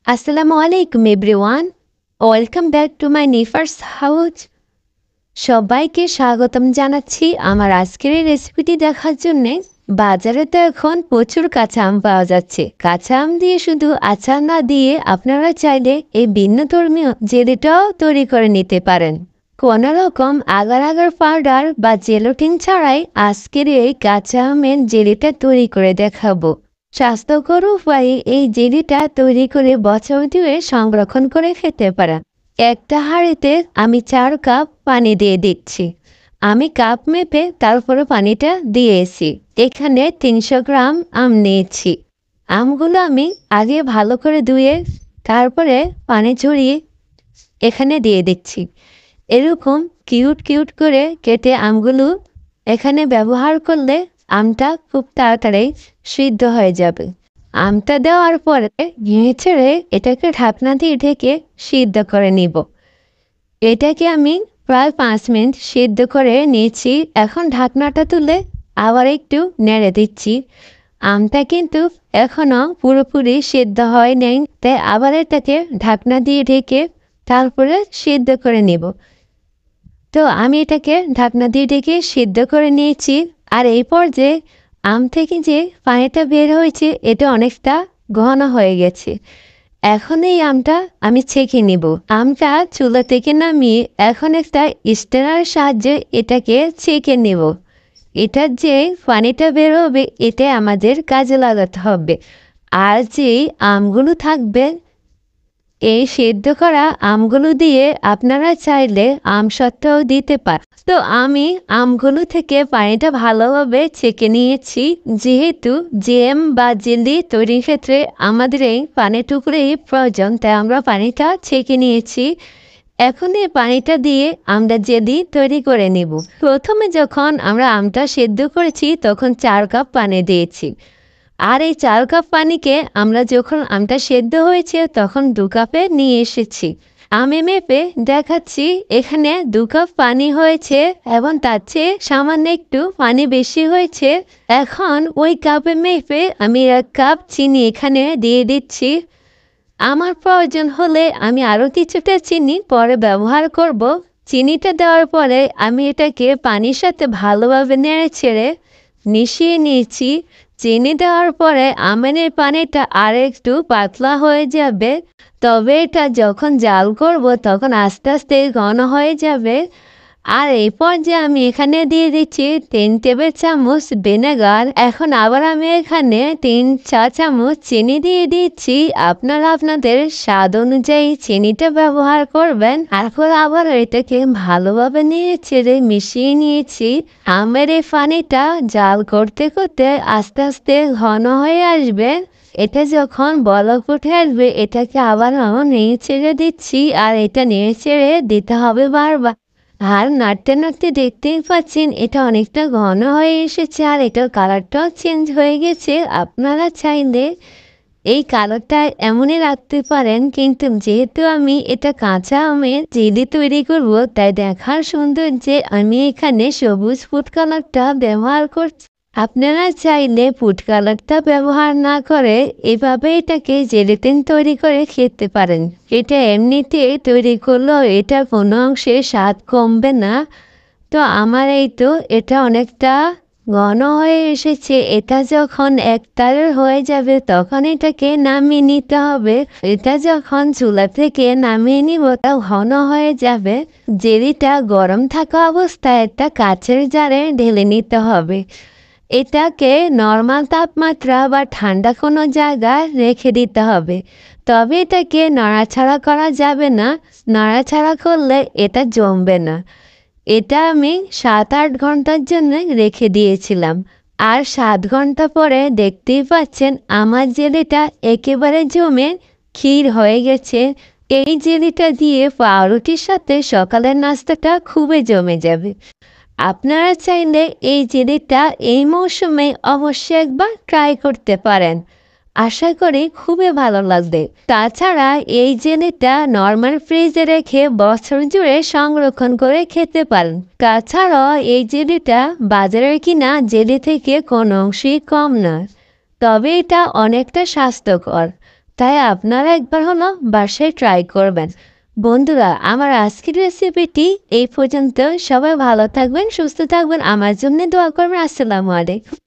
আসসালামু আলাইকুম everyone. Welcome back to my নেফার্স হাউস। সবাইকে স্বাগতম জানাচ্ছি আমার আজকের এই রেসিপিটি দেখার জন্যে। বাজারে তো এখন প্রচুর কাঁচা আম পাওয়া যাচ্ছে। কাঁচা আম দিয়ে শুধু আচার না দিয়ে আপনারা চাইলে এই ভিন্নধর্মীয় জেলিটাও তৈরি করে নিতে পারেন। কোনো রকম আগার আগার পাউডার বা জেলোটিন ছাড়াই আজকের এই কাঁচা আমের জেলিটা তৈরি করে দেখাবো। স্বাস্থ্যকর উপায়ে এই জেলিটা তৈরি করে বছর ধরে সংরক্ষণ করে খেতে পারেন। একটা হাঁড়িতে আমি 4 কাপ পানি দিয়ে দিচ্ছি। আমি কাপ মেপে তারপরে পানিটা দিয়েছি। এখানে 300 গ্রাম আম নিয়েছি। আমগুলো আমি আগে ভালো করে ধুয়ে তারপরে পানি ঝরিয়ে এখানে দিয়ে দিচ্ছি। এরকম কিউট কিউট করে কেটে আমগুলো এখানে ব্যবহার করলে আমটা খুব তাড়াতাড়ি সিদ্ধ হয়ে যাবে। আমটা দেওয়ার পরে নেড়ে ছেড়ে এটাকে ঢাকনা দিয়ে ঢেকে সিদ্ধ করে নিব। এটাকে আমি প্রায় 5 মিনিট সিদ্ধ করে নিয়েছি। এখন ঢাকনাটা তুলে আবার একটু নেড়ে দিচ্ছি। আমটা কিন্তু এখনো পুরোপুরি সিদ্ধ হয় নাই, তাই আবার এটাকে ঢাকনা দিয়ে ঢেকে তারপরে সিদ্ধ করে নিব। তো আমি এটাকে ঢাকনা দিয়ে ঢেকে সিদ্ধ করে নিয়েছি। আর এই পর্যায়ে আম থেকে যে পানিটা বের হয়েছে এটা অনেকটা ঘন হয়ে গেছে। এখন এই আমটা আমি ছেঁকে নিব। আমটা চুলা থেকে নামিয়ে এখন একটা স্ট্রেনার সাহায্যে এটাকে ছেঁকে নেব। এটার যে পানিটা বের হবে এটা আমাদের কাজে লাগাতে হবে। আর যে আমগুলো থাকবে এই সেদ্ধ করা আমগুলো দিয়ে আপনারা চাইলে আমসত্ত্বও দিতে পারেন। তো আমি আমগুলো থেকে পানিটা ভালোভাবে ছেঁকে নিয়েছি। যেহেতু জ্যাম বা জেলি তৈরির ক্ষেত্রে আমাদের এই পানিটুকুরই প্রয়োজন, তাই আমরা পানিটা ছেঁকে নিয়েছি। এখন এই পানিটা দিয়ে আমরা জেলি তৈরি করে নেব। প্রথমে যখন আমরা আমটা সেদ্ধ করেছি তখন 4 কাপ পানি দিয়েছি। আর এই 4 কাপ পানিকে আমরা যখন আমটা সেদ্ধ হয়েছে তখন 2 কাপে নিয়ে এসেছি। আমি মেপে দেখাচ্ছি এখানে 2 কাপ পানি হয়েছে এবং তার চেয়ে সামান্য একটু পানি বেশি হয়েছে। এখন ওই কাপে মেপে আমি 1 কাপ চিনি এখানে দিয়ে দিচ্ছি। আমার প্রয়োজন হলে আমি আরও কিছুটা চিনি পরে ব্যবহার করব। চিনিটা দেওয়ার পরে আমি এটাকে পানির সাথে ভালোভাবে নেড়ে ছেড়ে মিশিয়ে নিয়েছি। চিনি দেওয়ার পরে আমের পানিটা আর একটু পাতলা হয়ে যাবে, তবে এটা যখন জাল করব তখন আস্তে আস্তে ঘন হয়ে যাবে। আর এই পর্যায়ে আমি এখানে দিয়ে দিচ্ছি 3 টেবিল চামচ ভিনেগার। এখন আবার আমি এখানে 3 চা চামচ চিনি দিয়ে দিচ্ছি। আপনারা আপনাদের স্বাদ অনুযায়ী চিনিটা ব্যবহার করবেন। তারপর আবার এটাকে ভালোভাবে নেড়ে চেড়ে মিশিয়ে নিয়েছি। আমের এই পানিটা জাল করতে করতে আস্তে আস্তে ঘন হয়ে আসবে। এটা যখন বলক উঠে আসবে এটাকে আবার নেড়ে ছেড়ে দিচ্ছি। আর এটা নেড়ে ছেড়ে দিতে হবে বারবার। আর নাড়তে নাড়তে দেখতেই পাচ্ছেন এটা অনেকটা ঘন হয়ে এসেছে আর এটার কালারটাও চেঞ্জ হয়ে গেছে। আপনারা চাইলে এই কালারটা এমনই রাখতে পারেন, কিন্তু যেহেতু আমি এটা কাঁচা আমের জেলি তৈরি করব তাই দেখার সৌন্দর্যে আমি এখানে সবুজ ফুড কালারটা ব্যবহার করছি। আপনারা চাইলে ফুড কালারটা ব্যবহার না করে এভাবে এটাকে জেলেটিন তৈরি করে খেতে পারেন। এটা এমনিতে তৈরি করলেও এটা কোনো অংশে স্বাদ কমবে না। তো আমার এই তো এটা অনেকটা ঘন হয়ে এসেছে। এটা যখন একতারের হয়ে যাবে তখন এটাকে নামিয়ে নিতে হবে। এটা যখন চুলা থেকে নামিয়ে নিব তা ঘন হয়ে যাবে। জেলিটা গরম থাকা অবস্থায় একটা কাচের জারে ঢেলে নিতে হবে। এটাকে নর্মাল তাপমাত্রা বা ঠান্ডা কোনো জায়গায় রেখে দিতে হবে। তবে এটাকে নাড়াচাড়া করা যাবে না। নাড়াচাড়া করলে এটা জমবে না। এটা আমি 7-8 ঘন্টার জন্য রেখে দিয়েছিলাম। আর 7 ঘন্টা পরে দেখতেই পাচ্ছেন আমার জেলিটা একেবারে জমে ক্ষীর হয়ে গেছে। এই জেলিটা দিয়ে পাউরুটির সাথে সকালের নাস্তাটা খুবই জমে যাবে। আপনারা চাইলে এই জেলিটা এই মৌসুমে অবশ্যই একবার ট্রাই করতে পারেন। আশা করি খুবই ভালো লাগবে। তাছাড়া এই জেলিটা নর্মাল ফ্রিজে রেখে বছর জুড়ে সংরক্ষণ করে খেতে পারেন। তাছাড়াও এই জেলিটা বাজারের কিনা জেলি থেকে কোনো অংশেই কম নয়, তবে এটা অনেকটা স্বাস্থ্যকর। তাই আপনারা একবার হলো বাসায় ট্রাই করবেন। বন্ধুরা, আমার আজকের রেসিপিটি এই পর্যন্ত। সবাই ভালো থাকবেন, সুস্থ থাকবেন, আমার জন্য দোয়া করবেন। আসসালামু আলাইকুম।